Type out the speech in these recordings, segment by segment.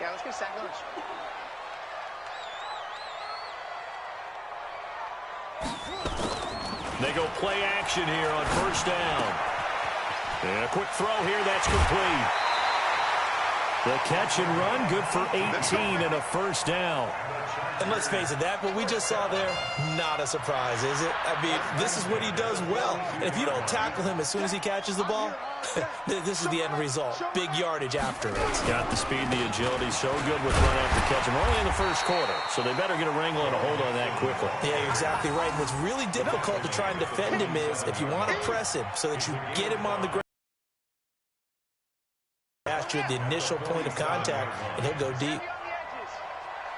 Yeah, let's get sack lunch. They go play action here on first down. And a quick throw here, that's complete. The catch and run, good for 18 and a first down. And let's face it, that what we just saw there, not a surprise, is it? I mean, this is what he does well. And if you don't tackle him as soon as he catches the ball, this is the end result. Big yardage after it. Got the speed, the agility, so good with run after catch. And we're only in the first quarter, so they better get a wrangle and a hold on that quickly. Yeah, you're exactly right. And what's really difficult to try and defend him is if you want to press him so that you get him on the ground. After the initial point of contact, and he'll go deep.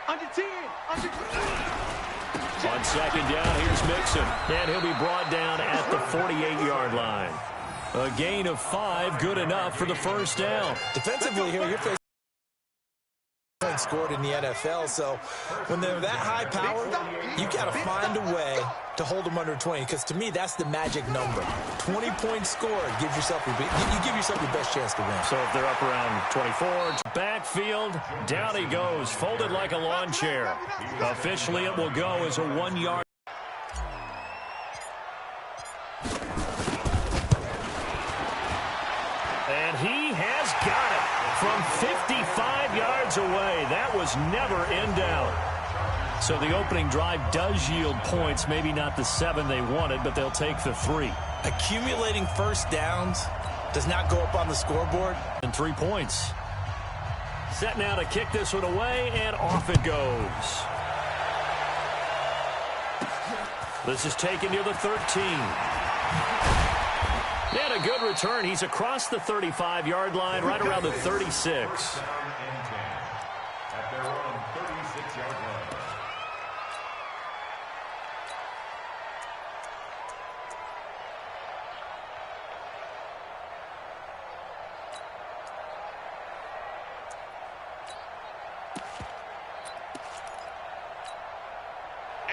Under 10. On second down, here's Mixon. And he'll be brought down at the 48-yard line. A gain of 5, good enough for the first down. Defensively here, you're facing points scored in the NFL, so when they're that high powered, you got to find a way to hold them under 20, because to me, that's the magic number. 20 points scored gives yourself you give yourself your best chance to win. So if they're up around 24, backfield, down he goes, folded like a lawn chair. Officially, it will go as a 1-yard. And he has got it from 55 yards away. That was never in doubt. So the opening drive does yield points, maybe not the 7 they wanted, but they'll take the 3. Accumulating first downs does not go up on the scoreboard. And 3 points. Set now to kick this one away, and off it goes. This is taken near the 13. And a good return. He's across the 35-yard line, right around the 36.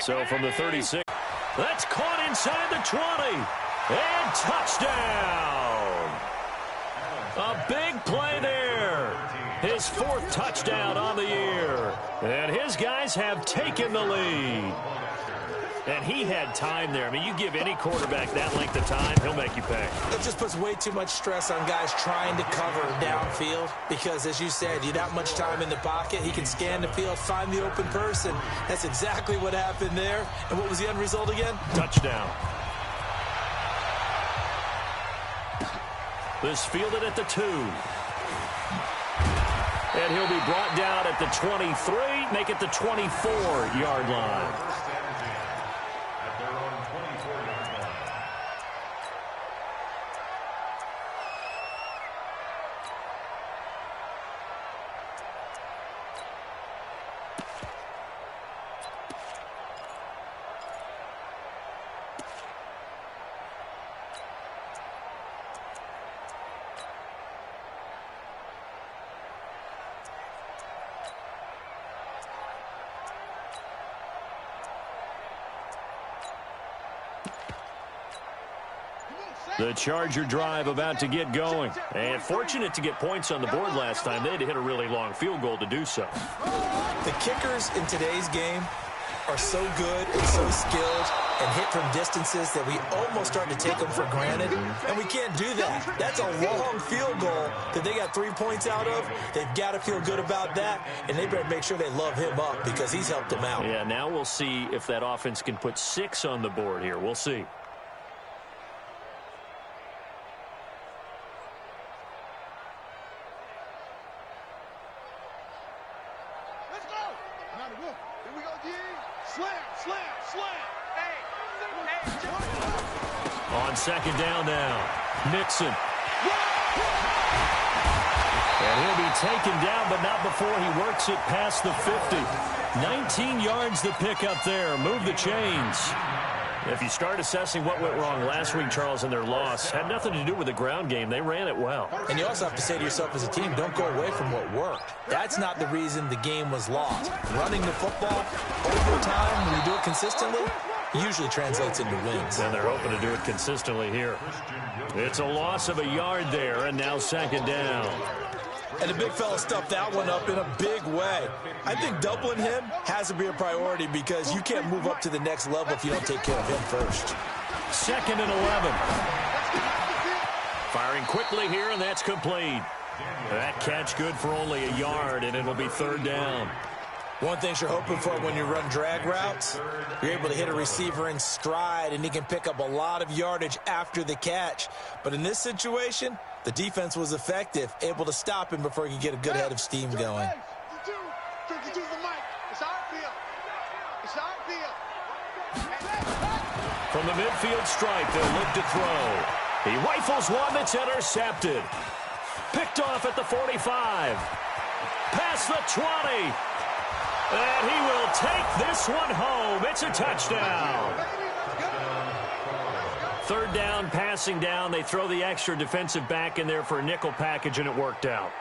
So from the 36, that's caught inside the 20. And touchdown. A big play there. His 4th touchdown on the year. And his guys have taken the lead. And he had time there. I mean, you give any quarterback that length of time, he'll make you pay. It just puts way too much stress on guys trying to cover downfield because, as you said, you have that much time in the pocket. He can scan the field, find the open person. That's exactly what happened there. And what was the end result again? Touchdown. This fielded at the 2. And he'll be brought down at the 23, make it the 24-yard line. The Charger drive about to get going. And fortunate to get points on the board last time. They had to hit a really long field goal to do so. The kickers in today's game are so good and so skilled and hit from distances that we almost start to take them for granted. And we can't do that. That's a long field goal that they got 3 points out of. They've got to feel good about that. And they better make sure they love him up because he's helped them out. Yeah, now we'll see if that offense can put 6 on the board here. We'll see. On second down now, Mixon. And he'll be taken down, but not before he works it past the 50. 19 yards the pickup there. Move the chains. If you start assessing what went wrong last week, Charles, in their loss, had nothing to do with the ground game. They ran it well. And you also have to say to yourself as a team, don't go away from what worked. That's not the reason the game was lost. Running the football over time, when you do it consistently, usually translates into wins. And they're hoping to do it consistently here. It's a loss of a yard there, and now second down. And the big fella stuffed that one up in a big way. I think doubling him has to be a priority because you can't move up to the next level if you don't take care of him first. Second and 11. Firing quickly here, and that's complete. That catch good for only a yard, and it'll be third down. One thing you're hoping for when you run drag routes, you're able to hit a receiver in stride, and he can pick up a lot of yardage after the catch. But in this situation, the defense was effective, able to stop him before he could get a good head of steam going. From the midfield stripe, they'll look to throw. He rifles one that's intercepted. Picked off at the 45. Past the 20. And he will take this one home. It's a touchdown. Third down, passing down. They throw the extra defensive back in there for a nickel package, and it worked out.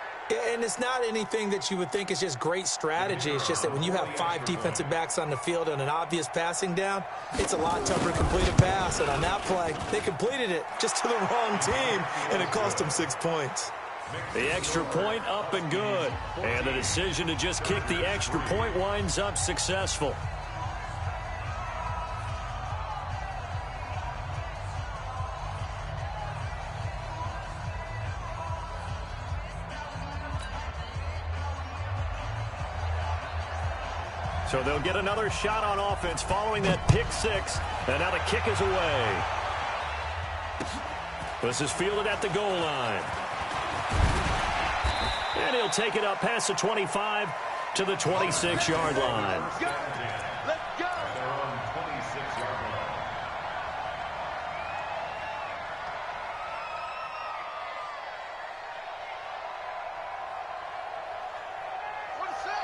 And it's not anything that you would think is just great strategy. It's just that when you have 5 defensive backs on the field and an obvious passing down, it's a lot tougher to complete a pass. And on that play, they completed it just to the wrong team, and it cost them 6 points. The extra point up and good. And the decision to just kick the extra point winds up successful. So they'll get another shot on offense following that pick six. And now the kick is away. This is fielded at the goal line. And he'll take it up past the 25 to the 26-yard line. Let's go.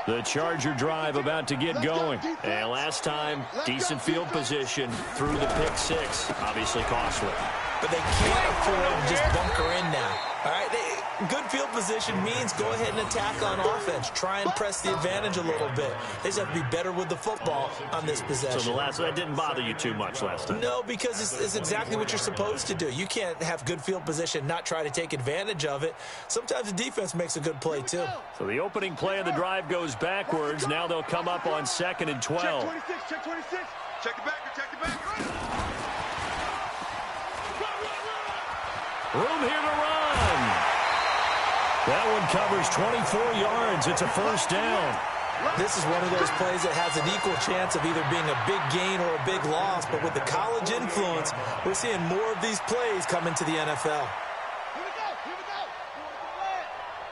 The Charger drive about to get going. And last time, decent field position through the pick six. Obviously costly. But they can't afford to just bunker in now. All right, good field position means go ahead and attack on offense. Try and press the advantage a little bit. They just have to be better with the football on this possession. So that didn't bother you too much last time? No, because it's exactly what you're supposed to do. You can't have good field position, not try to take advantage of it. Sometimes the defense makes a good play, too. So the opening play of the drive goes backwards. Now they'll come up on 2nd and 12. Check 26, check 26. Check the back, Room here to run. That one covers 24 yards. It's a first down. This is one of those plays that has an equal chance of either being a big gain or a big loss. But with the college influence, we're seeing more of these plays come into the NFL. Here we go.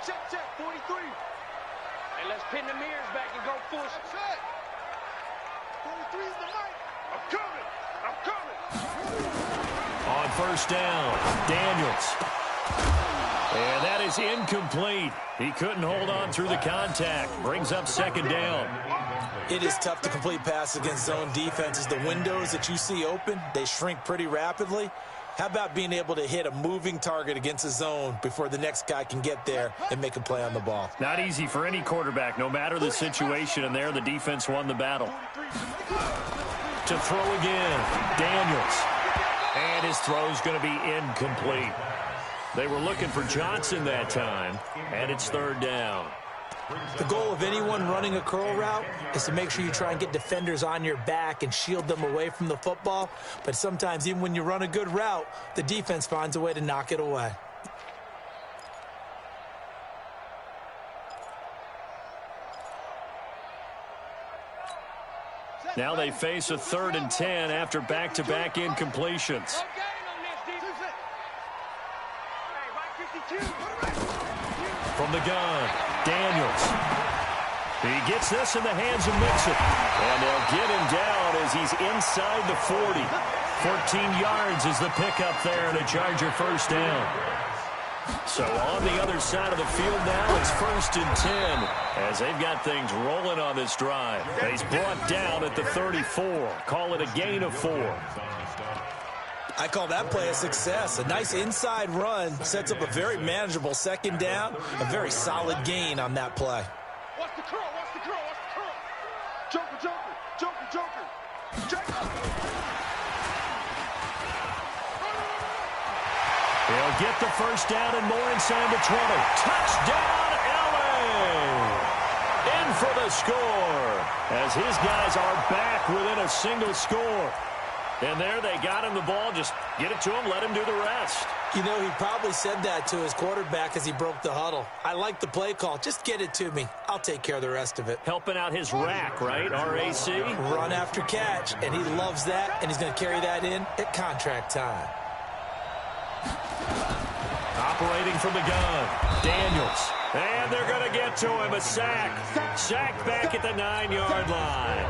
Check, 43. Hey, let's pin the mirrors back and go full. Check. 43 is the mic. I'm coming. On first down, Daniels. And that is incomplete. He couldn't hold on through the contact. Brings up second down. It is tough to complete passes against zone defenses. The windows that you see open, they shrink pretty rapidly. How about being able to hit a moving target against a zone before the next guy can get there and make a play on the ball? Not easy for any quarterback, no matter the situation. And there, the defense won the battle. To throw again, Daniels. And his throw's going to be incomplete. They were looking for Johnson that time, and it's third down. The goal of anyone running a curl route is to make sure you try and get defenders on your back and shield them away from the football. But sometimes, even when you run a good route, the defense finds a way to knock it away. Now they face a 3rd and 10 after back-to-back incompletions. From the gun, Daniels. He gets this in the hands of Mixon. And they'll get him down as he's inside the 40. 14 yards is the pickup there, and a Charger first down. So on the other side of the field now, it's 1st and 10 as they've got things rolling on this drive. He's brought down at the 34. Call it a gain of 4. I call that play a success. A nice inside run sets up a very manageable second down. A very solid gain on that play. Watch the curl. Joker. He'll get the first down and more inside the 20. Touchdown, LA! In for the score as his guys are back within a single score. And there they got him the ball. Just get it to him, let him do the rest. You know, he probably said that to his quarterback as he broke the huddle. I like the play call. Just get it to me. I'll take care of the rest of it. Helping out his rack, right? R-A-C? Run after catch, and he loves that, and he's going to carry that in at contract time. Operating from the gun, Daniels. And they're going to get to him, a sack. Sacked back at the 9-yard line.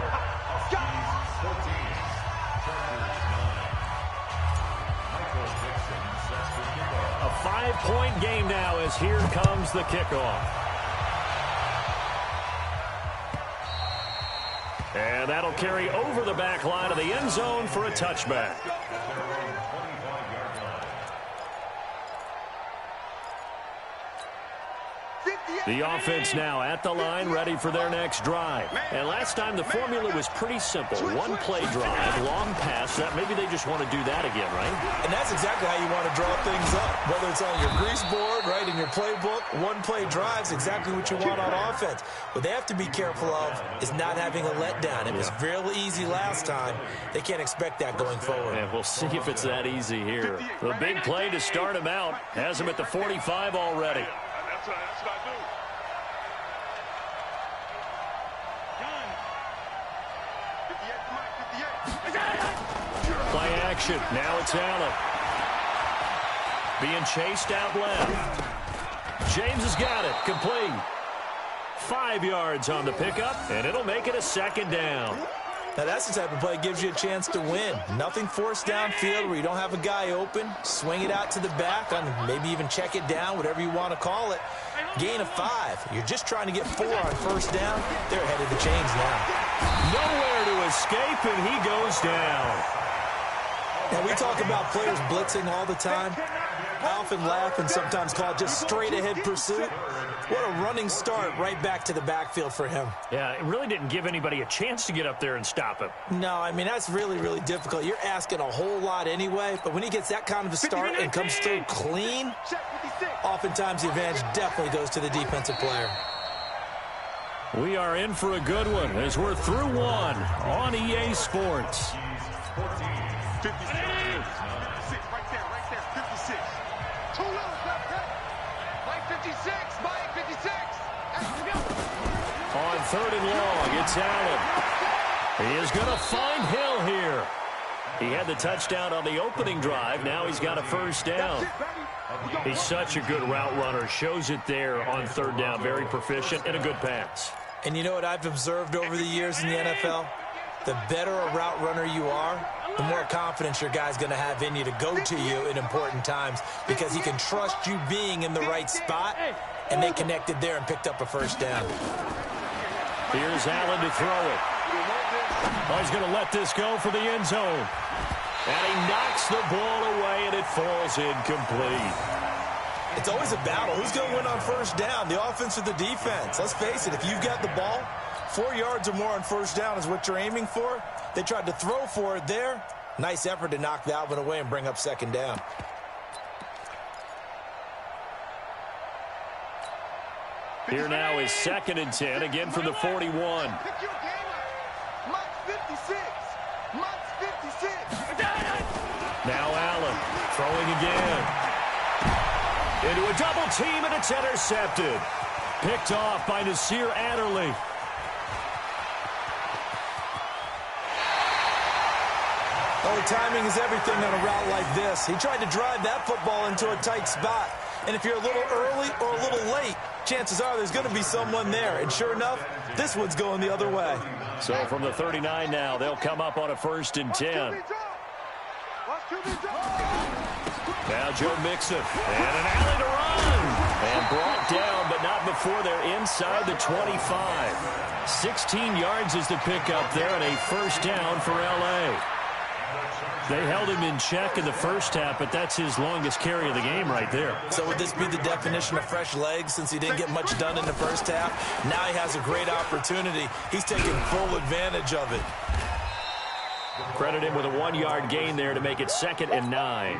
A 5-point game now as here comes the kickoff. And that'll carry over the back line of the end zone for a touchback. The offense now at the line, ready for their next drive. And last time the formula was pretty simple. One play drive, long pass. That maybe they just want to do that again, right? And that's exactly how you want to draw things up. Whether it's on your grease board, right, in your playbook, one play drive's exactly what you want on offense. What they have to be careful of is not having a letdown. It was real easy last time. They can't expect that going forward. And we'll see if it's that easy here. The big play to start him out has him at the 45 already. That's what I do. Play action. Now it's Allen. Being chased out left. James has got it. Complete. 5 yards on the pickup, and it'll make it a second down. Now, that's the type of play that gives you a chance to win. Nothing forced downfield where you don't have a guy open. Swing it out to the back, on maybe even check it down, whatever you want to call it. Gain of 5. You're just trying to get 4 on first down. They're ahead of the chains now. Nowhere to escape, and he goes down. Now, we talk about players blitzing all the time. I often laugh and sometimes call it just straight-ahead pursuit. What a running start right back to the backfield for him. Yeah, it really didn't give anybody a chance to get up there and stop him. No, I mean, that's really, really difficult. You're asking a whole lot anyway, but when he gets that kind of a start and comes through clean, oftentimes the advantage definitely goes to the defensive player. We are in for a good one as we're through one on EA Sports. 56. Right there, 56. Too low, Mike 56, Mike 56. On 3rd and long, it's Allen. He is going to find Hill here. He had the touchdown on the opening drive. Now he's got a first down. He's such a good route runner. Shows it there on 3rd down. Very proficient and a good pass. And you know what I've observed over the years in the NFL? The better a route runner you are, the more confidence your guy's going to have in you to go to you in important times because he can trust you being in the right spot, and they connected there and picked up a first down. Here's Allen to throw it. Oh, he's going to let this go for the end zone. And he knocks the ball away, and it falls incomplete. It's always a battle. Who's going to win on first down, the offense or the defense? Let's face it, if you've got the ball, 4 yards or more on first down is what you're aiming for. They tried to throw for it there. Nice effort to knock that one away and bring up second down. Here now is 2nd and 10, again from the 41. Now Allen throwing again. Into a double team, and it's intercepted. Picked off by Nasir Adderley. Oh, timing is everything on a route like this. He tried to drive that football into a tight spot. And if you're a little early or a little late, chances are there's going to be someone there. And sure enough, this one's going the other way. So from the 39 now, they'll come up on a 1st and 10. Now Joe Mixon. And an alley to run. And brought down, but not before they're inside the 25. 16 yards is the pickup there, and a first down for L.A. They held him in check in the first half, but that's his longest carry of the game right there. So would this be the definition of fresh legs since he didn't get much done in the first half? Now he has a great opportunity. He's taking full advantage of it. Credit him with a 1-yard gain there to make it 2nd and 9.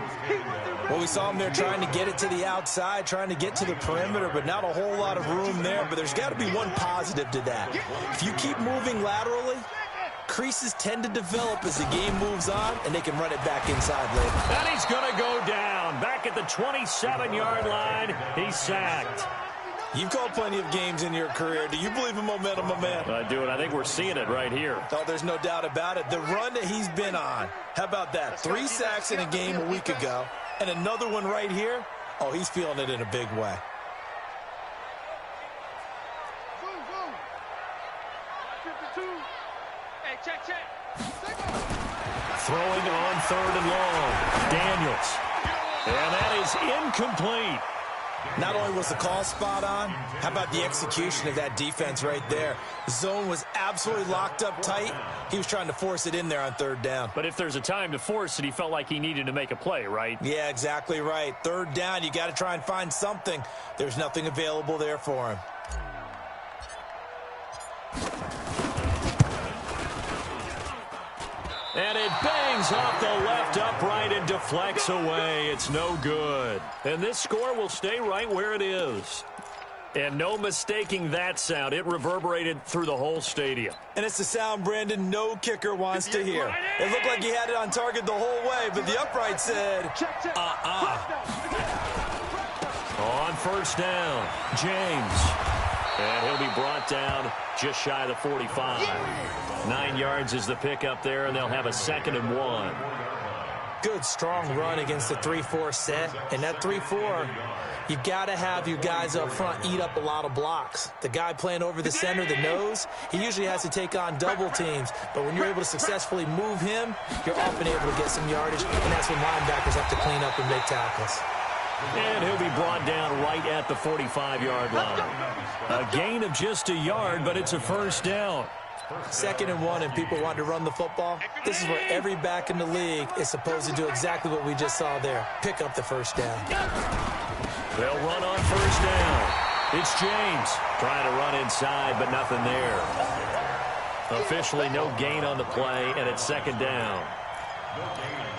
Well, we saw him there trying to get it to the outside, trying to get to the perimeter, but not a whole lot of room there. But there's got to be one positive to that. If you keep moving laterally, creases tend to develop as the game moves on, and they can run it back inside later. And he's going to go down. Back at the 27-yard line, he's sacked. You've called plenty of games in your career. Do you believe in momentum, my man? I do, and I think we're seeing it right here. Oh, there's no doubt about it. The run that he's been on, how about that? 3 sacks in a game a week ago, and another one right here. Oh, he's feeling it in a big way. Throwing on 3rd and long. Daniels. And that is incomplete. Not only was the call spot on, how about the execution of that defense right there? The zone was absolutely locked up tight. He was trying to force it in there on 3rd down. But if there's a time to force it, he felt like he needed to make a play, right? Yeah, exactly right. 3rd down, you got to try and find something. There's nothing available there for him. And it bangs off the left upright and deflects away. It's no good. And this score will stay right where it is. And no mistaking that sound. It reverberated through the whole stadium. And it's the sound, Brandon, no kicker wants to hear. It looked like he had it on target the whole way, but the upright said, On 1st down, James. And he'll be brought down just shy of the 45. 9 yards is the pickup there, and they'll have a 2nd and 1. Good, strong run against the 3-4 set. And that 3-4, you've got to have your guys up front eat up a lot of blocks. The guy playing over the center, the nose, he usually has to take on double teams. But when you're able to successfully move him, you're often able to get some yardage, and that's when linebackers have to clean up and make tackles. And he'll be brought down right at the 45-yard line. A gain of just a yard, but it's a 1st down. 2nd and 1, and people want to run the football. This is where every back in the league is supposed to do exactly what we just saw there. Pick up the 1st down. They'll run on 1st down. It's James trying to run inside, but nothing there. Officially no gain on the play, and it's 2nd down.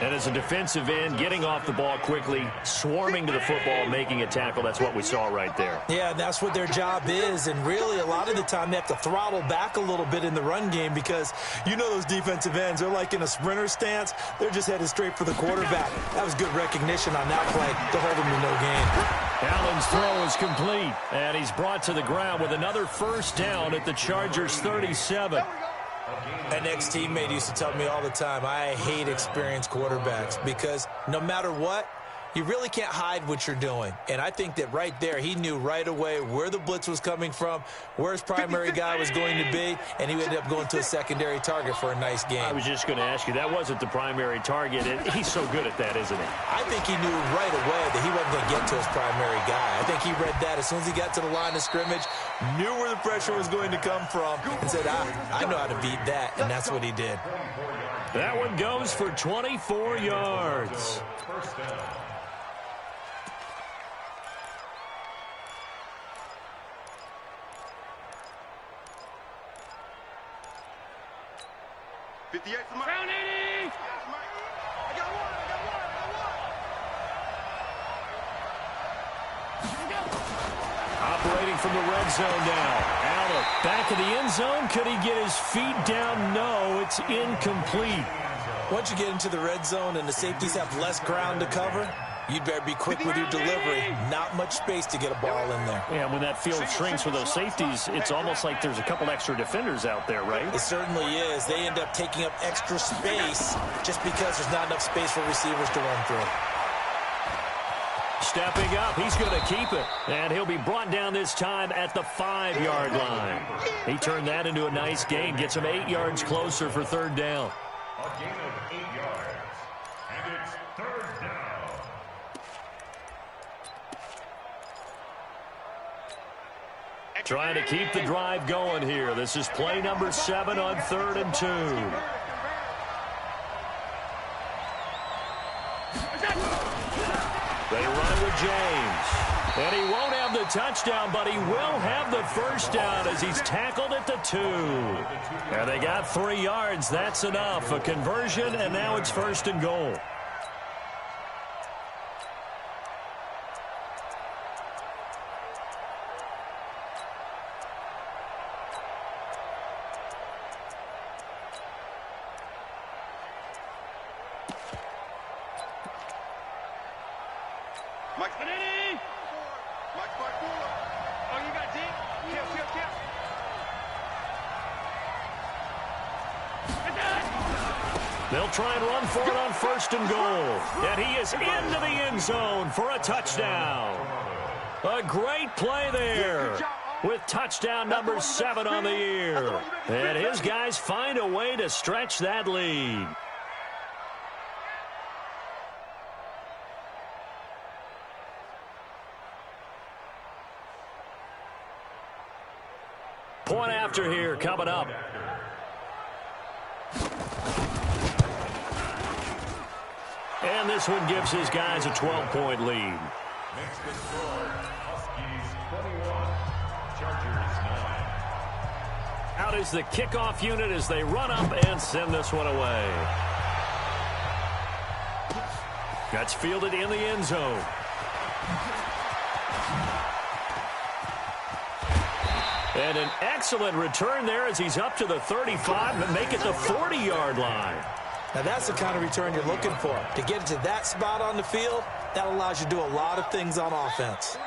And as a defensive end, getting off the ball quickly, swarming to the football, making a tackle, that's what we saw right there. Yeah, that's what their job is, and really a lot of the time they have to throttle back a little bit in the run game because you know those defensive ends, they're like in a sprinter stance. They're just headed straight for the quarterback. That was good recognition on that play to hold him to no gain. Allen's throw is complete, and he's brought to the ground with another 1st down at the Chargers' 37. An ex-teammate used to tell me all the time, I hate experienced quarterbacks because no matter what, you really can't hide what you're doing. And I think that right there, he knew right away where the blitz was coming from, where his primary guy was going to be, and he ended up going to a secondary target for a nice game. I was just going to ask you, that wasn't the primary target. He's so good at that, isn't he? I think he knew right away that he wasn't going to get to his primary guy. I think he read that as soon as he got to the line of scrimmage, knew where the pressure was going to come from, and said, I know how to beat that, and that's what he did. That one goes for 24 yards. Round 80! Operating from the red zone now. Allen, back of the end zone. Could he get his feet down? No, it's incomplete. Once you get into the red zone and the safeties have less ground to cover, you'd better be quick with your delivery. Not much space to get a ball in there. Yeah, when that field shrinks for those safeties, it's almost like there's a couple extra defenders out there, right? It certainly is. They end up taking up extra space just because there's not enough space for receivers to run through. Stepping up, he's going to keep it. And he'll be brought down this time at the 5-yard line. He turned that into a nice gain, gets him 8 yards closer for 3rd down. A gain of 8 yards. And it's 3rd down. Trying to keep the drive going here. This is play number 7 on 3rd and 2. They run it with James. And he won't have the touchdown, but he will have the first down as he's tackled at the 2. And they got 3 yards. That's enough. A conversion, and now it's 1st and goal. They'll try and run for it on 1st and goal. And he is into the end zone for a touchdown. A great play there with touchdown number 7 on the year. And his guys find a way to stretch that lead. Point after here coming up. And this one gives his guys a 12-point lead. Next to score, Huskies 21, Chargers 9. Out is the kickoff unit as they run up and send this one away. That's fielded in the end zone. And an excellent return there as he's up to the 35 and make it the 40-yard line. Now, that's the kind of return you're looking for. To get to that spot on the field, that allows you to do a lot of things on offense.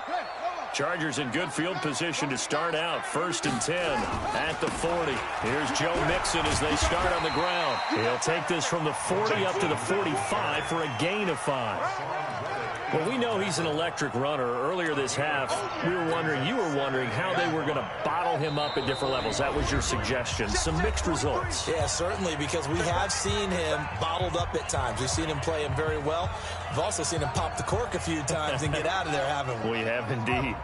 Chargers in good field position to start out. 1st and 10 at the 40. Here's Joe Mixon as they start on the ground. He'll take this from the 40 up to the 45 for a gain of 5. Well, we know he's an electric runner. Earlier this half, you were wondering how they were going to bottle him up at different levels. That was your suggestion. Some mixed results. Yeah, certainly, because we have seen him bottled up at times. We've seen him play him very well. We've also seen him pop the cork a few times and get out of there, haven't we? We have indeed.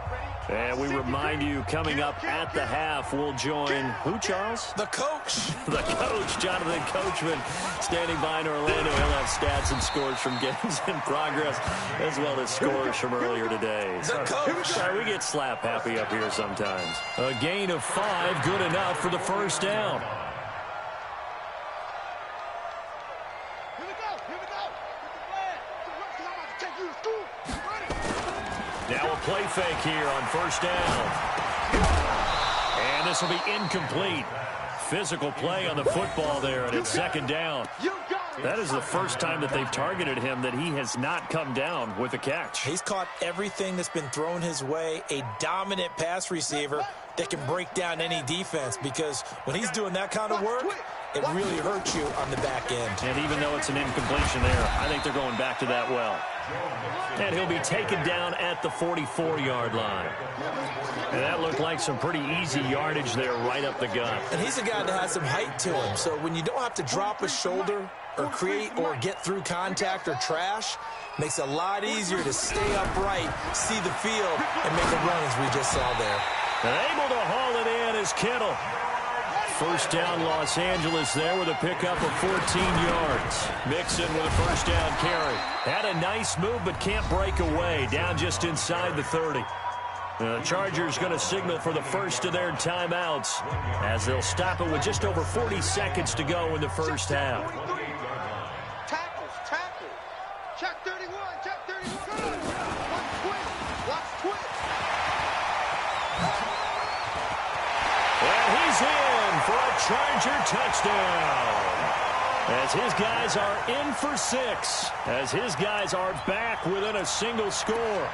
And we remind you, coming up at the half, we'll join who, Charles? The coach. The coach, Jonathan Coachman, standing by in Orlando. He'll have stats and scores from games in progress, as well as scores from earlier today. The coach. We get slap happy up here sometimes. A gain of 5, good enough for the first down. Now a play fake here on 1st down. And this will be incomplete. Physical play on the football there, and it's 2nd down. That is the first time that they've targeted him that he has not come down with a catch. He's caught everything that's been thrown his way. A dominant pass receiver that can break down any defense, because when he's doing that kind of work, it really hurts you on the back end. And even though it's an incompletion there, I think they're going back to that well. And he'll be taken down at the 44-yard line. And that looked like some pretty easy yardage there right up the gut. And he's a guy that has some height to him, so when you don't have to drop a shoulder or create or get through contact or trash, makes it a lot easier to stay upright, see the field, and make a run as we just saw there. And able to haul it in is Kittle. 1st down Los Angeles there with a pickup of 14 yards. Mixon with a 1st down carry. Had a nice move but can't break away. Down just inside the 30. The Chargers going to signal for the first of their timeouts as they'll stop it with just over 40 seconds to go in the first half. Tackles. Check 31. Watch twitch. And he's in for a Charger touchdown. As his guys are in for 6. As his guys are back within a single score.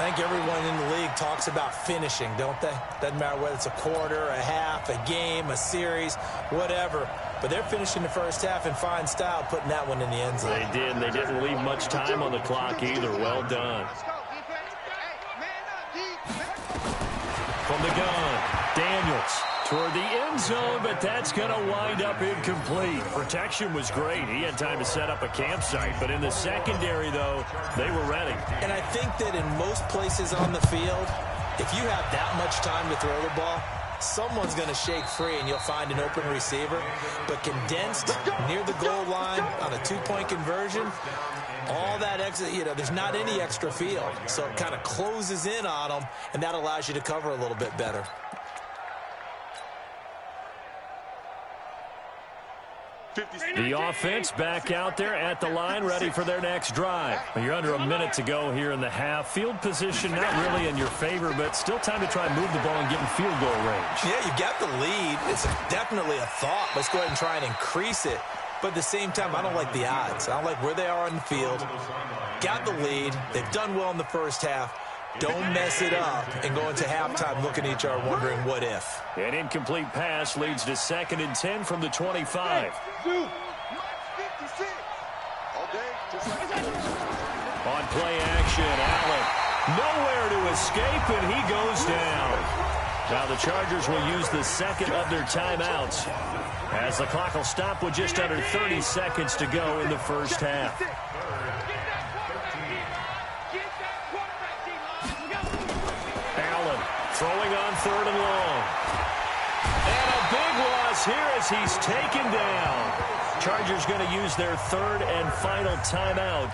I think everyone in the league talks about finishing, don't they? Doesn't matter whether it's a quarter, a half, a game, a series, whatever. But they're finishing the first half in fine style, putting that one in the end zone. They did. They didn't leave much time on the clock either. Well done. From the gun, Daniels toward the end zone, but that's going to wind up incomplete. Protection was great. He had time to set up a campsite, but in the secondary, though, they were ready. And I think that in most places on the field, if you have that much time to throw the ball, someone's going to shake free and you'll find an open receiver. But condensed near the goal line on a 2-point conversion, All that extra, there's not any extra field. So it kind of closes in on them, and that allows you to cover a little bit better. The offense back out there at the line, ready for their next drive. You're under a minute to go here in the half. Field position not really in your favor, but still time to try and move the ball and get in field goal range. Yeah, you got the lead. It's definitely a thought. Let's go ahead and try and increase it. But at the same time, I don't like the odds. I don't like where they are on the field. Got the lead. They've done well in the first half. Don't mess it up and go into halftime looking at each other wondering what if. An incomplete pass leads to 2nd and 10 from the 25. On play action, Allen nowhere to escape, and he goes down. Now the Chargers will use the second of their timeouts as the clock will stop with just under 30 seconds to go in the first half. Allen throwing on 3rd and long. And a big loss here as he's taken down. Chargers going to use their 3rd and final timeout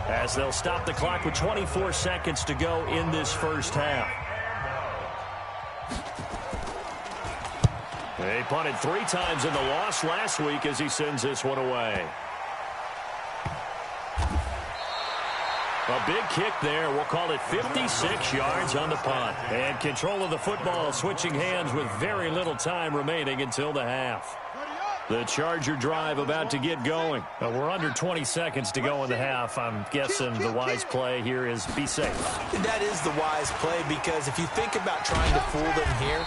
as they'll stop the clock with 24 seconds to go in this first half. They punted 3 times in the loss last week as he sends this one away. A big kick there. We'll call it 56 yards on the punt. And control of the football switching hands with very little time remaining until the half. The Charger drive about to get going. We're under 20 seconds to go in the half. I'm guessing the wise play here is be safe. That is the wise play because if you think about trying to fool them here,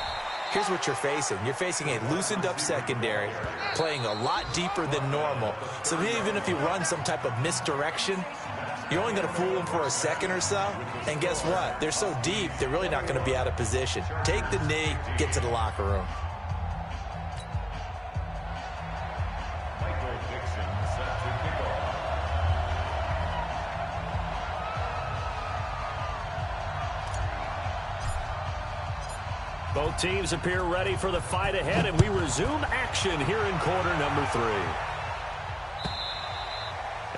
here's what you're facing. You're facing a loosened up secondary, playing a lot deeper than normal. So even if you run some type of misdirection, you're only going to fool them for a second or so. And guess what? They're so deep, they're really not going to be out of position. Take the knee, get to the locker room. Both teams appear ready for the fight ahead, and we resume action here in quarter number 3.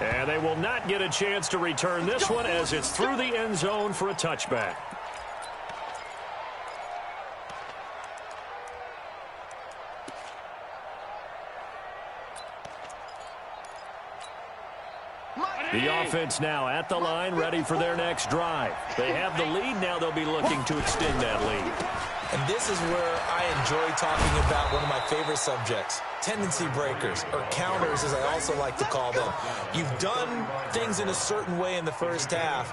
And they will not get a chance to return this one as it's through the end zone for a touchback. The offense now at the line, ready for their next drive. They have the lead. Now they'll be looking to extend that lead. And this is where I enjoy talking about one of my favorite subjects, tendency breakers, or counters as I also like to call them. You've done things in a certain way in the first half,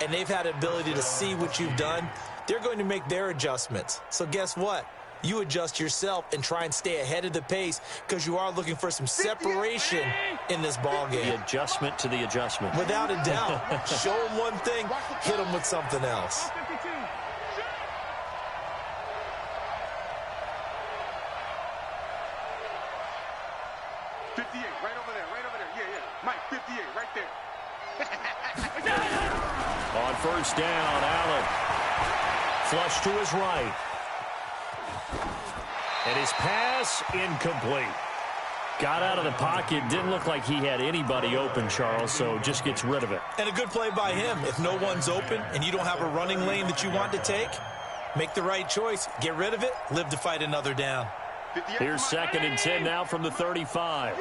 and they've had the ability to see what you've done. They're going to make their adjustments. So guess what? You adjust yourself and try and stay ahead of the pace because you are looking for some separation in this ball game. The adjustment to the adjustment. Without a doubt. Show them one thing, hit them with something else. On first down, Allen. Flush to his right. And his pass incomplete. Got out of the pocket. Didn't look like he had anybody open, Charles, so just gets rid of it. And a good play by him. If no one's open and you don't have a running lane that you want to take, make the right choice. Get rid of it. Live to fight another down. Here's 2nd and 10 now from the 35.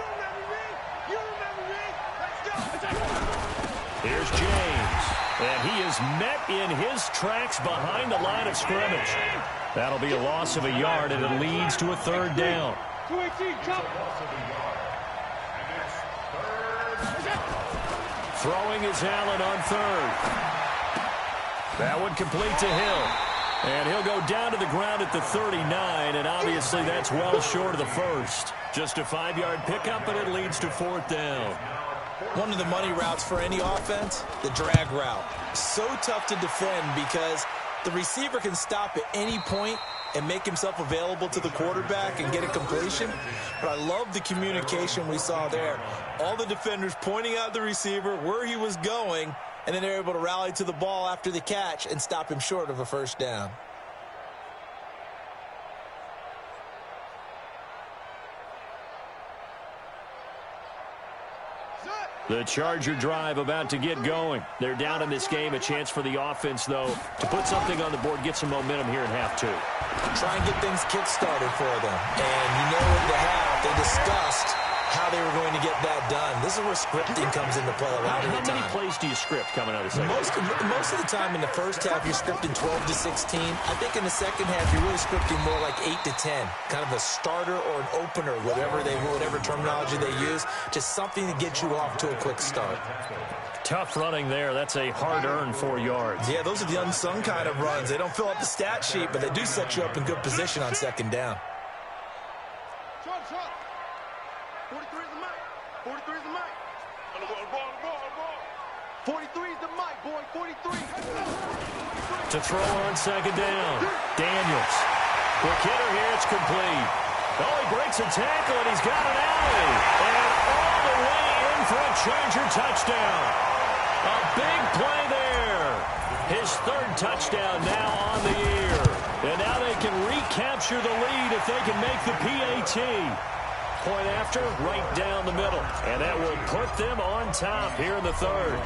Here's James. And he is met in his tracks behind the line of scrimmage. That'll be a loss of a yard, and it leads to a 3rd down. Throwing is Allen on 3rd. That one complete to Hill. And he'll go down to the ground at the 39, and obviously that's well short of the first. Just a 5-yard pickup, and it leads to 4th down. One of the money routes for any offense, the drag route. So tough to defend because the receiver can stop at any point and make himself available to the quarterback and get a completion. But I love the communication we saw there. All the defenders pointing out the receiver, where he was going, and then they're able to rally to the ball after the catch and stop him short of a first down. The Charger drive about to get going. They're down in this game. A chance for the offense, though, to put something on the board, get some momentum here in half two. Try and get things kick-started for them. And you know in the half, they discussed how they were going to get that done. This is where scripting comes into play a lot of the time. How many plays do you script coming out of the second? Most of the time in the first half, you're scripting 12 to 16. I think in the second half, you're really scripting more like 8 to 10. Kind of a starter or an opener, whatever terminology they use. Just something to get you off to a quick start. Tough running there. That's a hard-earned 4 yards. Yeah, those are the unsung kind of runs. They don't fill up the stat sheet, but they do set you up in good position on second down. 43 is the mic. 43 is the mic. 43 is the mic, boy. 43. To throw on second down. Daniels. Quick hitter here. It's complete. Oh, he breaks a tackle, and he's got an alley. And all the way in for a Charger touchdown. A big play there. His third touchdown now on the year. And now they can recapture the lead if they can make the PAT. Point after, right down the middle. And that will put them on top here in the third.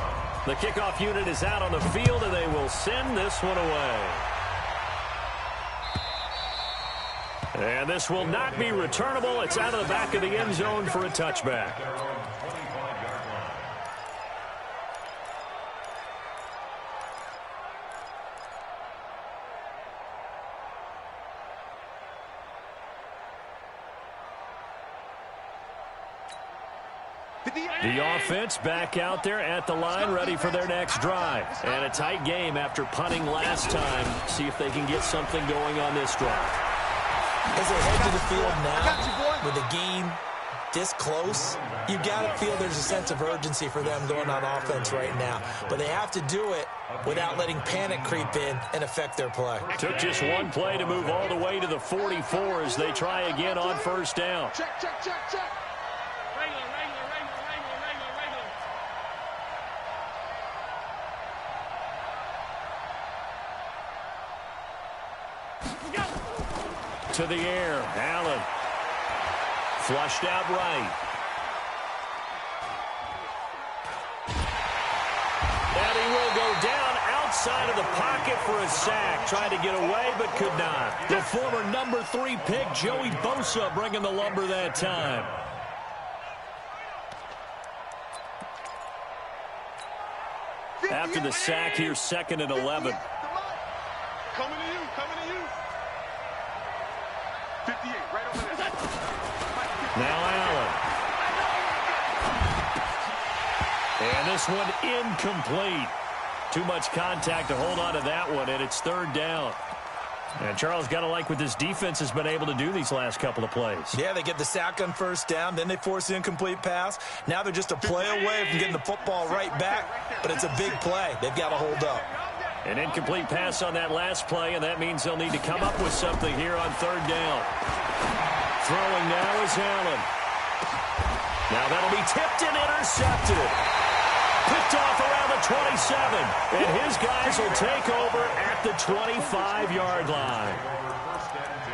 The kickoff unit is out on the field, and they will send this one away. And this will not be returnable. It's out of the back of the end zone for a touchback. The offense back out there at the line, ready for their next drive. And a tight game after punting last time. See if they can get something going on this drive. As they head to the field now, with the game this close, you got to feel there's a sense of urgency for them going on offense right now. But they have to do it without letting panic creep in and affect their play. Took just one play to move all the way to the 44 as they try again on first down. Check, check, check, check. To the air, Allen. Flushed out right. And he will go down outside of the pocket for a sack. Tried to get away, but could not. The former number 3 pick, Joey Bosa, bringing the lumber that time. After the sack here, 2nd and 11. Coming to you, coming to you. 58, right over there. Now Allen. And this one incomplete. Too much contact to hold on to that one, and it's 3rd down. And Charles, got to like what this defense has been able to do these last couple of plays. Yeah, they get the sack on first down, then they force the incomplete pass. Now they're just a play away from getting the football right back, but it's a big play. They've got to hold up. An incomplete pass on that last play, and that means they'll need to come up with something here on 3rd down. Throwing now is Allen. Now that'll be tipped and intercepted. Picked off around the 27. And his guys will take over at the 25-yard line.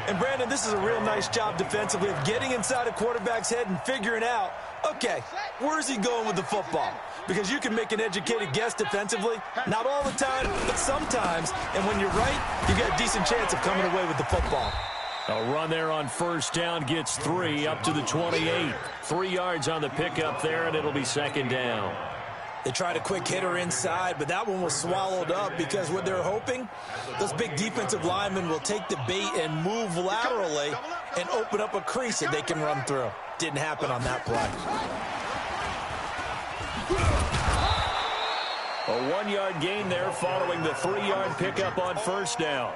And, Brandon, this is a real nice job defensively of getting inside a quarterback's head and figuring out, okay, where's he going with the football? Because you can make an educated guess defensively. Not all the time, but sometimes. And when you're right, you got a decent chance of coming away with the football. A run there on first down gets 3 up to the 28. 3 yards on the pickup there, and it'll be 2nd down. They tried a quick hitter inside, but that one was swallowed up because what they're hoping, those big defensive linemen will take the bait and move laterally and open up a crease that they can run through. Didn't happen on that play. A 1-yard gain there following the 3-yard pickup on first down.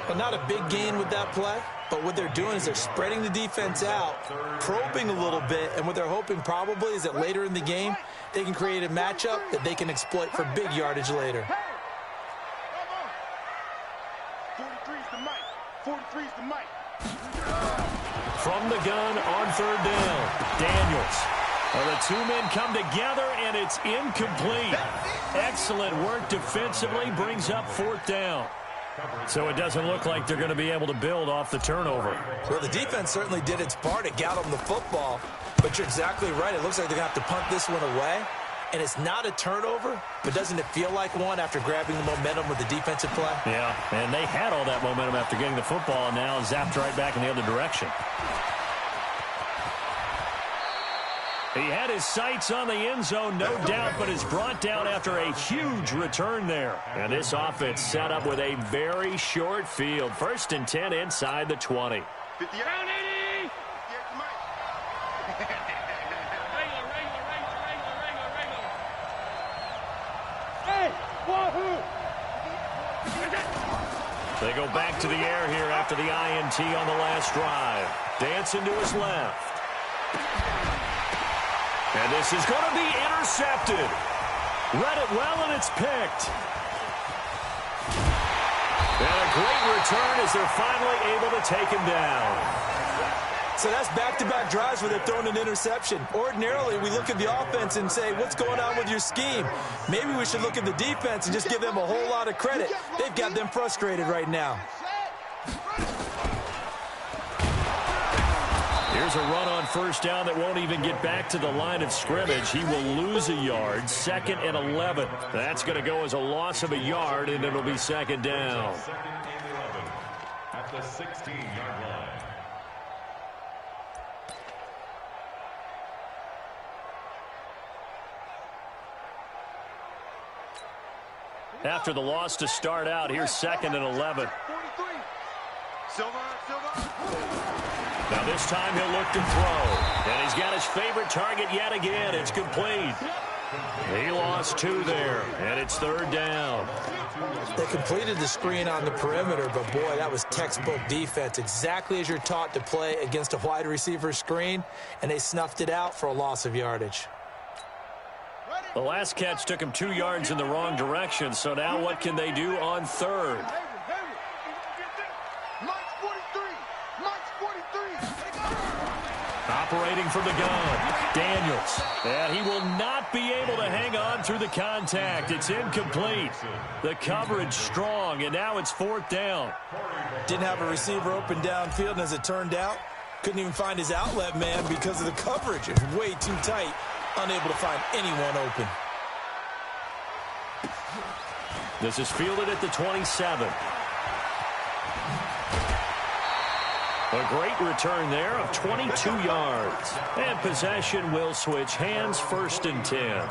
Well, not a big gain with that play, but what they're doing is they're spreading the defense out, probing a little bit, and what they're hoping probably is that later in the game, they can create a matchup that they can exploit for big yardage later. 43's the mic. 43's the mic. From the gun on 3rd down, Daniels. Well, the 2 men come together, and it's incomplete. Excellent work defensively, brings up 4th down. So it doesn't look like they're going to be able to build off the turnover. Well, the defense certainly did its part. It got them the football. But you're exactly right. It looks like they're going to have to punt this one away. And it's not a turnover, but doesn't it feel like one after grabbing the momentum with the defensive play? Yeah, and they had all that momentum after getting the football, and now zapped right back in the other direction. He had his sights on the end zone, no doubt, but is brought down after a huge return there. And this offense set up with a very short field. 1st and 10 inside the 20. 50 around 80. They go back to the air here after the INT on the last drive. Dancing to his left. And this is going to be intercepted. Read it well, and it's picked. And a great return as they're finally able to take him down. So that's back-to-back drives where they're throwing an interception. Ordinarily, we look at the offense and say, what's going on with your scheme? Maybe we should look at the defense and just give them a whole lot of credit. They've got them frustrated right now. Here's a run on 1st down that won't even get back to the line of scrimmage. He will lose a yard. 2nd and 11. That's going to go as a loss of a yard, and it'll be 2nd down. At the 16-yard line. After the loss to start out, here's 2nd and 11. Now this time he'll look to throw. And he's got his favorite target yet again. It's complete. He lost 2 there, and it's 3rd down. They completed the screen on the perimeter, but boy, that was textbook defense. Exactly as you're taught to play against a wide receiver screen, and they snuffed it out for a loss of yardage. The last catch took him 2 yards in the wrong direction, so now what can they do on 3rd? Operating from the gun, Daniels. And he will not be able to hang on through the contact. It's incomplete. The coverage strong, and now it's 4th down. Didn't have a receiver open downfield, and as it turned out, couldn't even find his outlet man because of the coverage. It was way too tight. Unable to find anyone open. This is fielded at the 27. A great return there of 22 yards. And possession will switch hands. 1st and 10.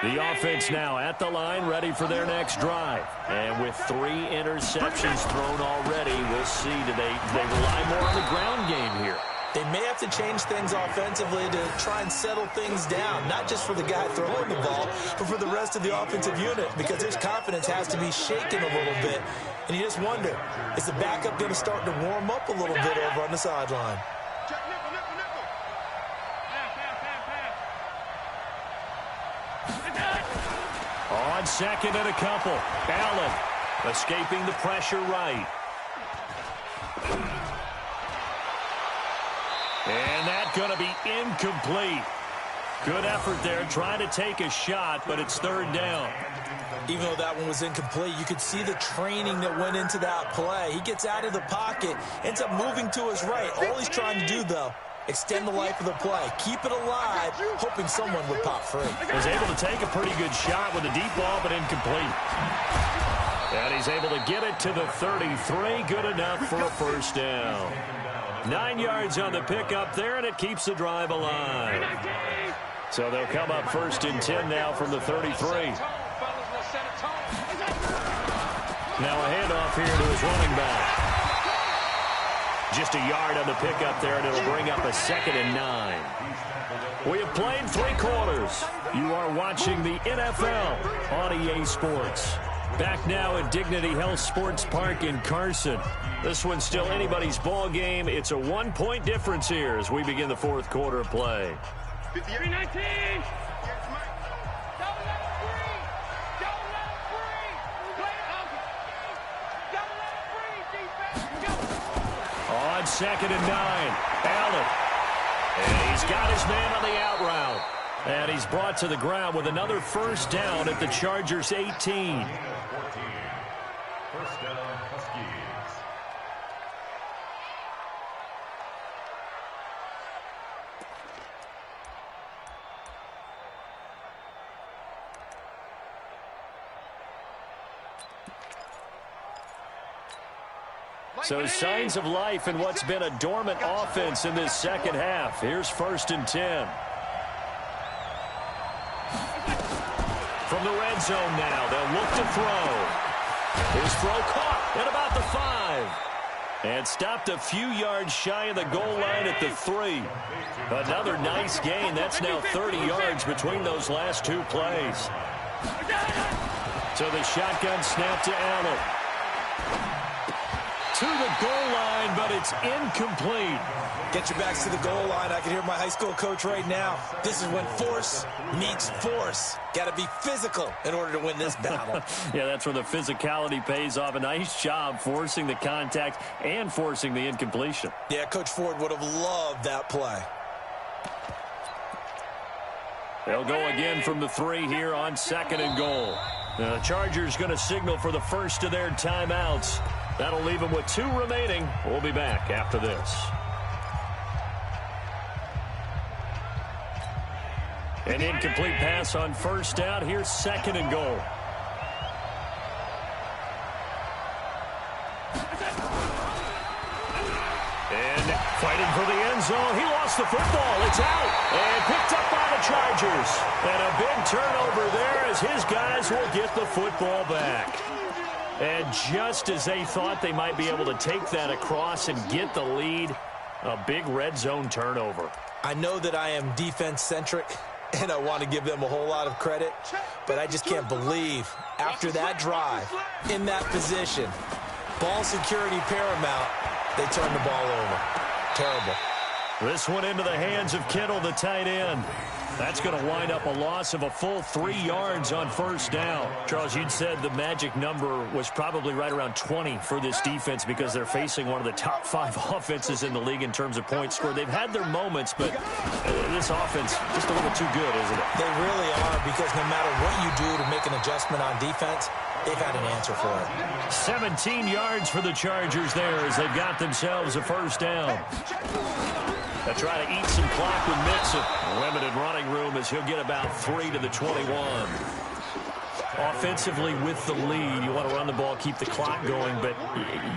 The offense now at the line, ready for their next drive. And with 3 interceptions thrown already, we'll see, do they rely more on the ground game here? They may have to change things offensively to try and settle things down, not just for the guy throwing the ball, but for the rest of the offensive unit, because his confidence has to be shaken a little bit. And you just wonder, is the backup going to start to warm up a little bit over on the sideline? On 2nd and a couple, Allen escaping the pressure right. And that's going to be incomplete. Good effort there, trying to take a shot, but it's 3rd down. Even though that one was incomplete, you could see the training that went into that play. He gets out of the pocket, ends up moving to his right. All he's trying to do, though, extend the life of the play, keep it alive, hoping someone would pop free. Was able to take a pretty good shot with a deep ball, but incomplete. And he's able to get it to the 33. Good enough for a 1st down. 9 yards on the pickup there, and it keeps the drive alive. So they'll come up 1st and 10 now from the 33. Now a handoff here to his running back. Just a yard on the pickup there, and it'll bring up a 2nd and 9. We have played 3 quarters. You are watching the NFL on EA Sports. Back now at Dignity Health Sports Park in Carson. This one's still anybody's ball game. It's a 1-point difference here as we begin the 4th quarter of play. 53-19. On 2nd and 9, Allen. And he's got his man on the out route. And he's brought to the ground with another 1st down at the Chargers' 18. first down, Huskies. So signs of life in what's been a dormant offense in this second half. Here's 1st and 10. From the red zone now, they'll look to throw. His throw caught at about the 5. And stopped a few yards shy of the goal line at the 3. Another nice gain. That's now 30 yards between those last 2 plays. So the shotgun snap to Allen. To the goal line, but it's incomplete. Get your backs to the goal line. I can hear my high school coach right now. This is when force meets force. Got to be physical in order to win this battle. Yeah, that's where the physicality pays off. A nice job forcing the contact and forcing the incompletion. Yeah, Coach Ford would have loved that play. They'll go again from the 3 here on 2nd and goal. The Chargers going to signal for the first of their timeouts. That'll leave them with 2 remaining. We'll be back after this. An incomplete pass on 1st down. Here's 2nd and goal. And fighting for the end zone. He lost the football. It's out. And picked up by the Chargers. And a big turnover there as his guys will get the football back. And just as they thought they might be able to take that across and get the lead, a big red zone turnover. I know that I am defense-centric, and I want to give them a whole lot of credit, but I just can't believe after that drive, in that position, ball security paramount, they turned the ball over. Terrible. This one into the hands of Kittle, the tight end. That's going to wind up a loss of a full 3 yards on 1st down. Charles, you'd said the magic number was probably right around 20 for this defense because they're facing one of the top 5 offenses in the league in terms of points scored. They've had their moments, but this offense just a little too good, isn't it? They really are, because no matter what you do to make an adjustment on defense, they've had an answer for it. 17 yards for the Chargers there as they've got themselves a 1st down. They'll try to eat some clock with Mixon. Limited running room as he'll get about 3 to the 21. Offensively with the lead, you want to run the ball, keep the clock going, but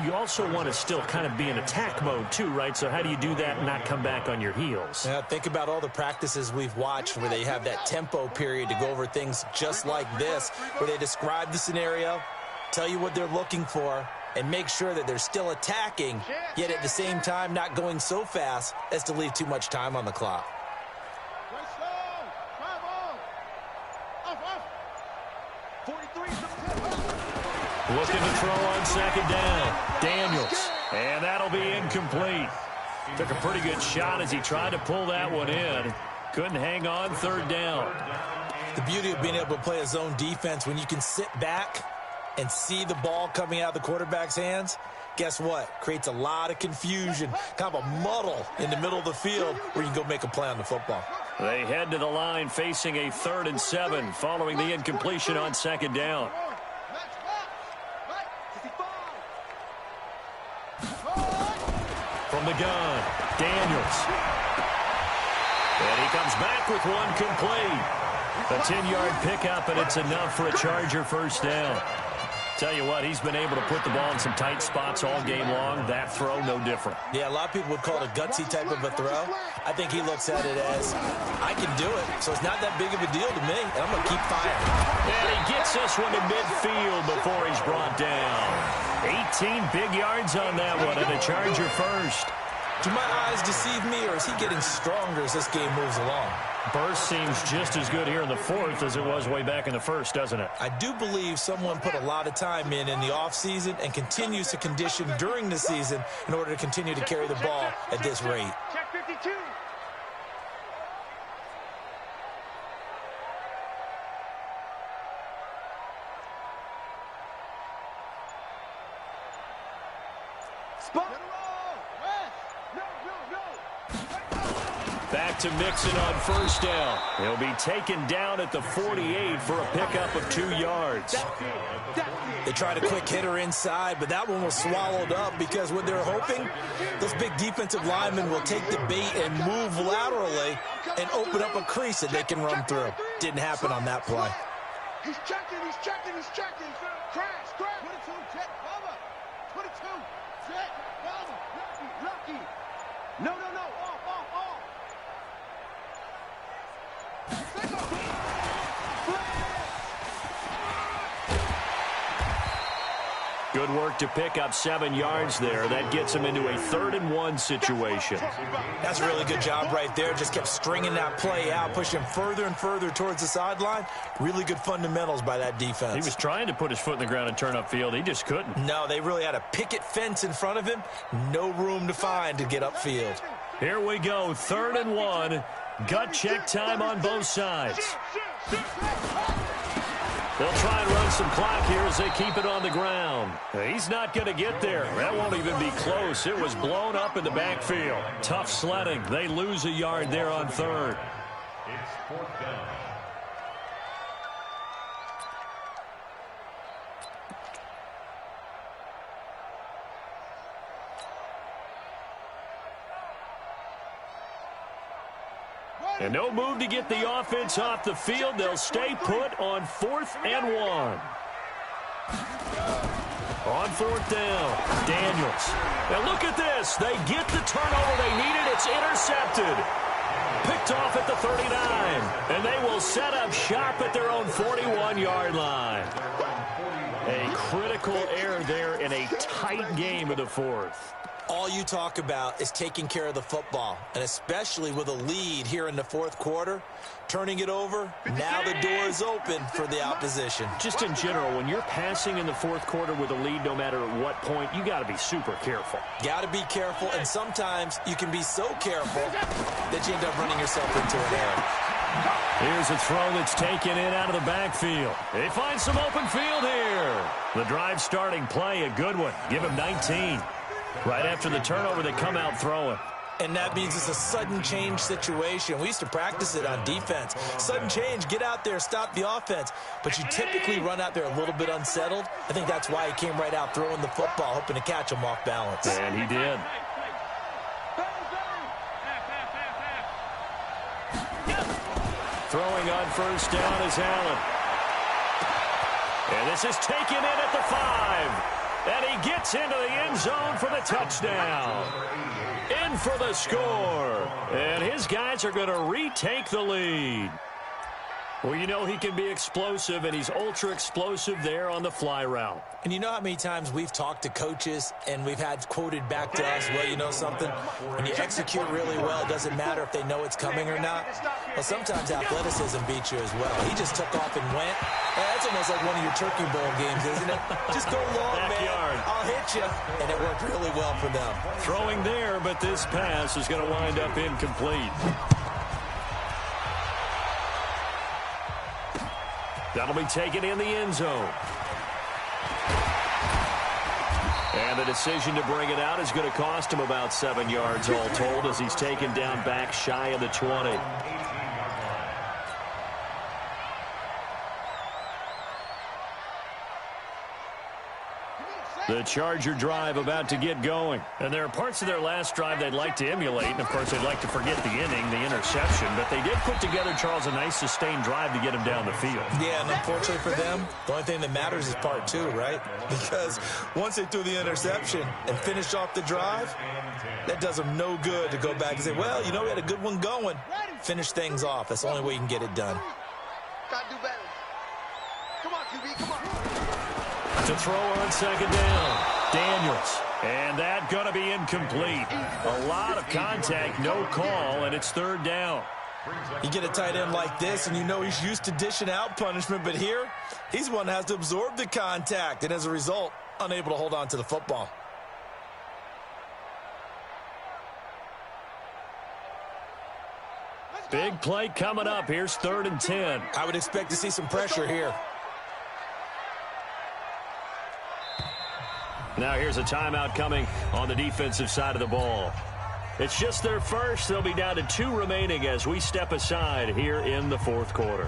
you also want to still kind of be in attack mode too, right? So how do you do that and not come back on your heels? Yeah, think about all the practices we've watched where they have that tempo period to go over things just like this, where they describe the scenario, tell you what they're looking for, and make sure that they're still attacking, yet at the same time not going so fast as to leave too much time on the clock. Looking to throw on 2nd down. Daniels. And that'll be incomplete. Took a pretty good shot as he tried to pull that one in. Couldn't hang on 3rd down. The beauty of being able to play a zone defense when you can sit back and see the ball coming out of the quarterback's hands, guess what? Creates a lot of confusion, kind of a muddle in the middle of the field where you can go make a play on the football. They head to the line facing a 3rd and 7 following the incompletion on 2nd down. From the gun, Daniels. And he comes back with one complete. A 10-yard pickup, and it's enough for a Charger 1st down. Tell you what, he's been able to put the ball in some tight spots all game long. That throw, no different. Yeah, a lot of people would call it a gutsy type of a throw. I think he looks at it as, I can do it, so it's not that big of a deal to me, and I'm going to keep firing. And he gets this one to midfield before he's brought down. 18 big yards on that one, and a Charger 1st. Do my eyes deceive me, or is he getting stronger as this game moves along? Burst seems just as good here in the 4th as it was way back in the 1st, doesn't it? I do believe someone put a lot of time in the offseason and continues to condition during the season in order to continue to carry the ball at this rate. Check 52. Spot. Back to Mixon on first down. He'll be taken down at the 48 for a pickup of 2 yards. They tried a quick hitter inside, but that one was swallowed up because what they're hoping, those big defensive linemen will take the bait and move laterally and open up a crease that they can run through. Didn't happen on that play. He's checking. Crash. 22, jet, cover. 22, jet, cover. Lucky. No. Off. Good work to pick up 7 yards there. That gets him into a 3rd-and-1 situation. That's a really good job right there. Just kept stringing that play out, pushing him further and further towards the sideline. Really good fundamentals by that defense. He was trying to put his foot in the ground and turn upfield. He just couldn't. No, they really had a picket fence in front of him. No room to find to get upfield. Here we go, 3rd-and-1. Gut check time on both sides. They'll try and run some clock here as they keep it on the ground. He's not going to get there. That won't even be close. It was blown up in the backfield. Tough sledding. They lose a yard there on 3rd. It's 4th down. And no move to get the offense off the field. They'll stay put on 4th and 1. On 4th down, Daniels. And look at this. They get the turnover they needed. It's intercepted. Picked off at the 39. And they will set up shop at their own 41-yard line. A critical error there in a tight game of the 4th. All you talk about is taking care of the football, and especially with a lead here in the 4th quarter, turning it over, now the door is open for the opposition. Just in general, when you're passing in the 4th quarter with a lead, no matter at what point, you got to be super careful. Got to be careful, and sometimes you can be so careful that you end up running yourself into an error. Here's a throw that's taken in out of the backfield. They find some open field here. The drive starting play, a good one. Give him 19. Right after the turnover, they come out throwing. And that means it's a sudden change situation. We used to practice it on defense. Sudden change, get out there, stop the offense. But you typically run out there a little bit unsettled. I think that's why he came right out throwing the football, hoping to catch him off balance. And he did. Throwing on first down is Allen. And this is taken in at the 5. And he gets into the end zone for the touchdown. In for the score. And his guys are going to retake the lead. Well, you know he can be explosive, and he's ultra-explosive there on the fly route. And you know how many times we've talked to coaches and we've had quoted back to us, well, you know something? When you execute really well, it doesn't matter if they know it's coming or not. Well, sometimes athleticism beats you as well. He just took off and went. And that's almost like one of your Turkey Bowl games, isn't it? Just go long, Backyard. man. I'll hit you. And it worked really well for them. Throwing there, but this pass is going to wind up incomplete. That'll be taken in the end zone. And the decision to bring it out is going to cost him about 7 yards all told as he's taken down back shy of the 20. The Charger drive about to get going. And there are parts of their last drive they'd like to emulate. And, of course, they'd like to forget the inning, the interception. But they did put together, Charles, a nice sustained drive to get him down the field. Yeah, and unfortunately for them, the only thing that matters is part 2, right? Because once they threw the interception and finished off the drive, that does them no good to go back and say, well, you know, we had a good one going. Finish things off. That's the only way you can get it done. Gotta do better. Come on, QB, come on. To throw on second down, Daniels. And that going to be incomplete. A lot of contact, no call, and it's 3rd down. You get a tight end like this, and you know he's used to dishing out punishment, but here, he's one that has to absorb the contact, and as a result, unable to hold on to the football. Big play coming up. Here's 3rd and 10. I would expect to see some pressure here. Now here's a timeout coming on the defensive side of the ball. It's just their first. They'll be down to 2 remaining as we step aside here in the fourth quarter.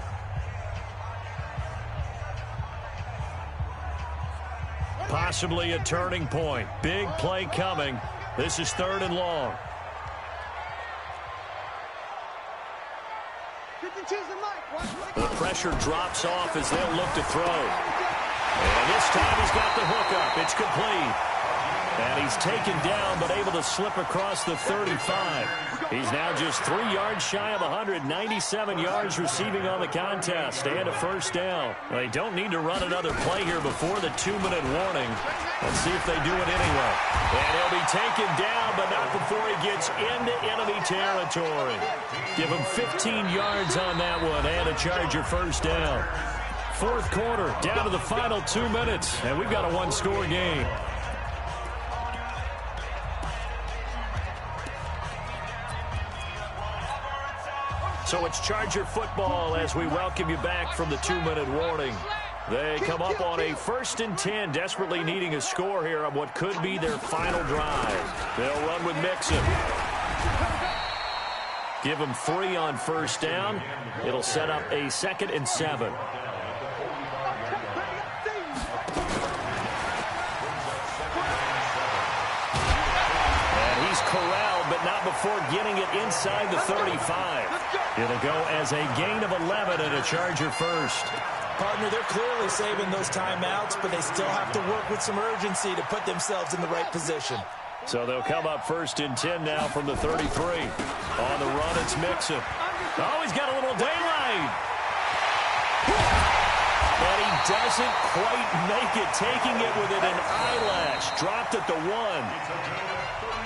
Possibly a turning point. Big play coming. This is 3rd and long. The pressure drops off as they'll look to throw. And this time he's got the hook up. It's complete. And he's taken down but able to slip across the 35. He's now just 3 yards shy of 197 yards receiving on the contest and a first down. They don't need to run another play here before the 2-minute warning. Let's see if they do it anyway. And he'll be taken down, but not before he gets into enemy territory. Give him 15 yards on that one and a Charger first down. Fourth quarter, down to the final 2 minutes, and we've got a 1-score game. So it's Charger football as we welcome you back from the 2-minute warning. They come up on a 1st and 10, desperately needing a score here on what could be their final drive. They'll run with Mixon. Give them 3 on first down. It'll set up a 2nd and 7. And he's corralled, but not before getting it inside the 35. It'll go as a gain of 11 and a Charger first. Partner, they're clearly saving those timeouts, but they still have to work with some urgency to put themselves in the right position. So they'll come up 1st and 10 now from the 33. On the run, it's Mixon. Oh, he's got a little daylight. And he doesn't quite make it, taking it within an eyelash. Dropped at the 1.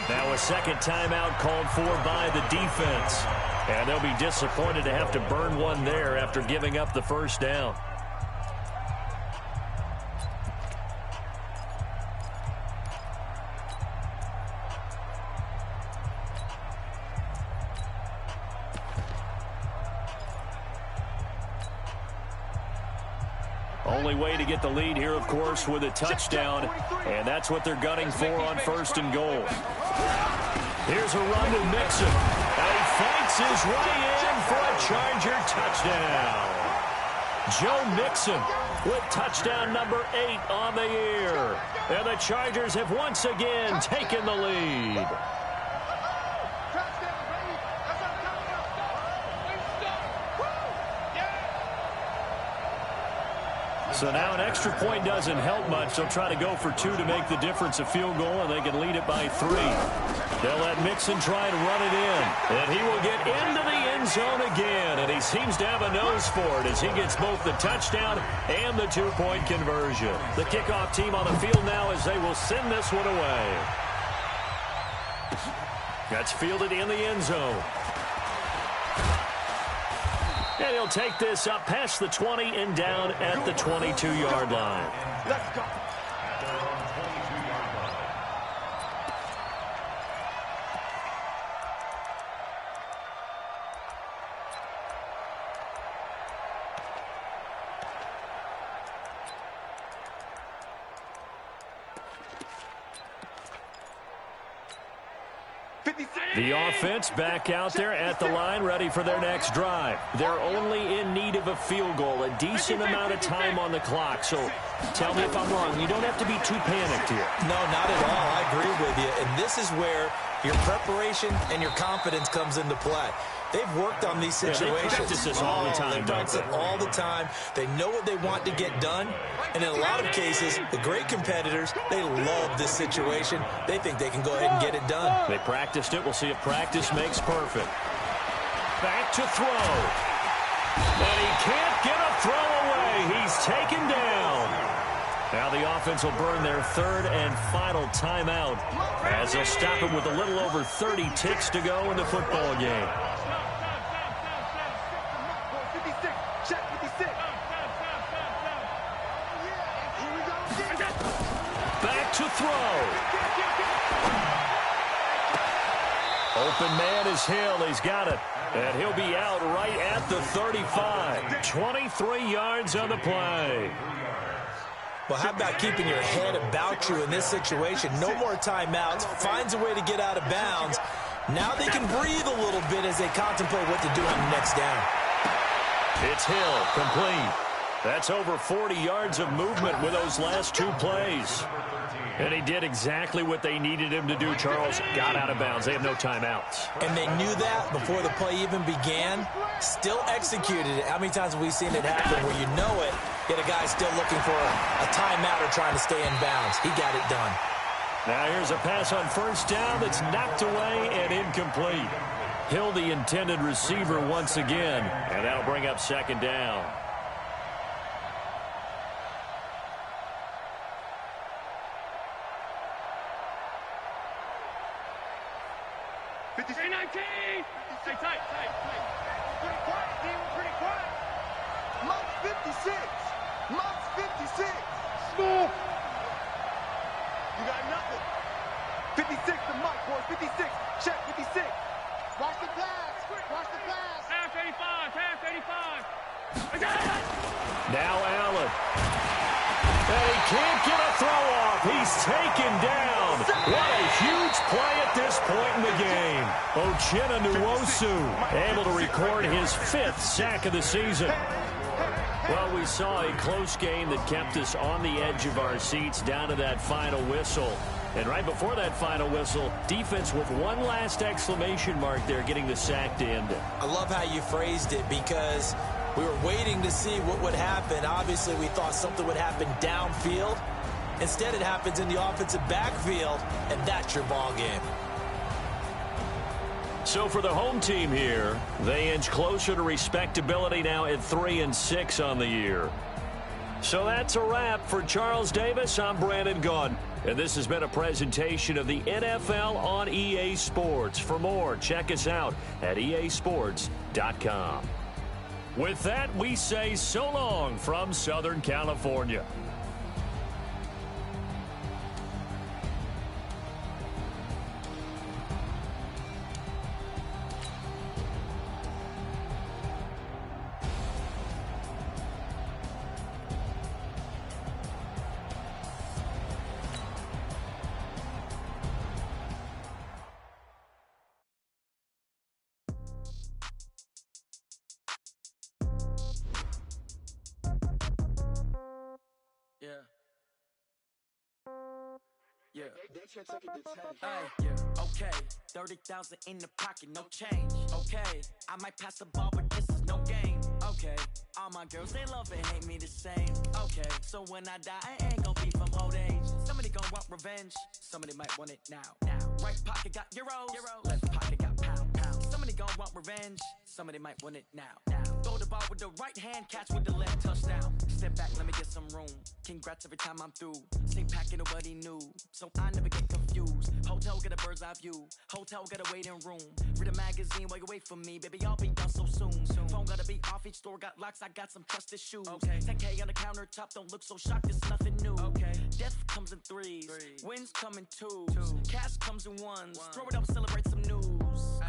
Now a second timeout called for by the defense. And they'll be disappointed to have to burn one there after giving up the first down. Only way to get the lead here, of course, with a touchdown, and that's what they're gunning for on 1st and goal. Here's a run to Mixon, and he fights his way in for a Charger touchdown. Joe Mixon with touchdown number 8 on the year, and the Chargers have once again taken the lead. So now an extra point doesn't help much. They'll try to go for 2 to make the difference a field goal, and they can lead it by 3. They'll let Mixon try and run it in. And he will get into the end zone again, and he seems to have a nose for it as he gets both the touchdown and the 2-point conversion. The kickoff team on the field now as they will send this one away. That's fielded in the end zone. And he'll take this up past the 20 and down at the 22-yard line. Let's go. The offense back out there at the line, ready for their next drive. They're only in need of a field goal, a decent amount of time on the clock. So tell me if I'm wrong. You don't have to be too panicked here. No, not at all. I agree with you. And this is where your preparation and your confidence comes into play. They've worked on these situations. They practice this all the time, They practice it all the time. They know what they want to get done. And in a lot of cases, the great competitors, they love this situation. They think they can go ahead and get it done. They practiced it. We'll see if practice makes perfect. Back to throw. And he can't get a throw away. He's taken down. Now the offense will burn their 3rd and final timeout as they'll stop it with a little over 30 ticks to go in the football game. Back to throw. Open man is Hill. He's got it. And he'll be out right at the 35. 23 yards on the play. Well, how about keeping your head about you in this situation? No more timeouts. Finds a way to get out of bounds. Now they can breathe a little bit as they contemplate what to do on the next down. It's Hill, complete. That's over 40 yards of movement with those last two plays. And he did exactly what they needed him to do, Charles. Got out of bounds. They have no timeouts. And they knew that before the play even began. Still executed it. How many times have we seen it happen where you know it, yet a guy's still looking for a timeout or trying to stay in bounds? He got it done. Now here's a pass on first down that's knocked away and incomplete. Hill, the intended receiver once again, and that'll bring up second down. Stay 19! Stay tight. Pretty quiet, team. Pretty quiet. Monk's 56. Monk's 56. Small. You got nothing. 56 to Mike, boys. 56. Check 56. Watch the pass. Watch the pass. Half 85. Half 85. I got it. Now Allen. And he can't get a throw off. He's taken down. What a huge play at this point in the game. Uchenna Nwosu able to record his 5th sack of the season. Well, we saw a close game that kept us on the edge of our seats down to that final whistle. And right before that final whistle, defense with one last exclamation mark there, getting the sack to end it. I love how you phrased it because we were waiting to see what would happen. Obviously, we thought something would happen downfield. Instead, it happens in the offensive backfield, and that's your ball game. So for the home team here, they inch closer to respectability now at 3-6 on the year. So that's a wrap for Charles Davis. I'm Brandon Gaudin, and this has been a presentation of the NFL on EA Sports. For more, check us out at easports.com. With that, we say so long from Southern California. Okay, 30,000 in the pocket, no change. Okay, I might pass the ball, but this is no game. Okay, all my girls, they love and hate me the same. Okay, so when I die, I ain't gon' be from old age. Somebody gon' want revenge, somebody might want it now. Right pocket got euros, left pocket got pound. Somebody gon' want revenge, somebody might want it now. Throw the ball with the right hand, catch with the left, touchdown. Step back, let me get some room. Congrats every time I'm through. Stay packing, nobody knew, so I never get confused. Hotel get a bird's eye view, hotel get a waiting room. Read a magazine while you wait for me, baby, I'll be done so soon. Phone gotta be off, each store got locks, I got some trusted shoes. 10K on the countertop, don't look so shocked, it's nothing new. Death comes in threes, wins come in twos. Cash comes in ones, throw it up, celebrate some news.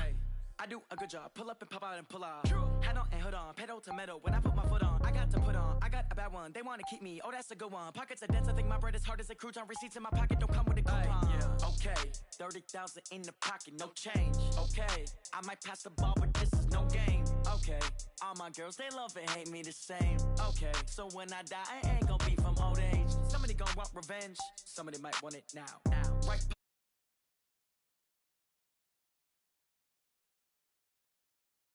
I do a good job, pull up and pop out and pull out. Head on and hood on, pedal to metal. When I put my foot on, I got to put on. I got a bad one, they wanna keep me, oh that's a good one. Pockets are dense, I think my bread is hard as a crouton. Receipts in my pocket don't come with a coupon. Okay, 30,000 in the pocket, no change. Okay, I might pass the ball, but this is no game. Okay, all my girls, they love and hate me the same. Okay, so when I die, I ain't gon' be from old age. Somebody gon' want revenge, somebody might want it now. Right.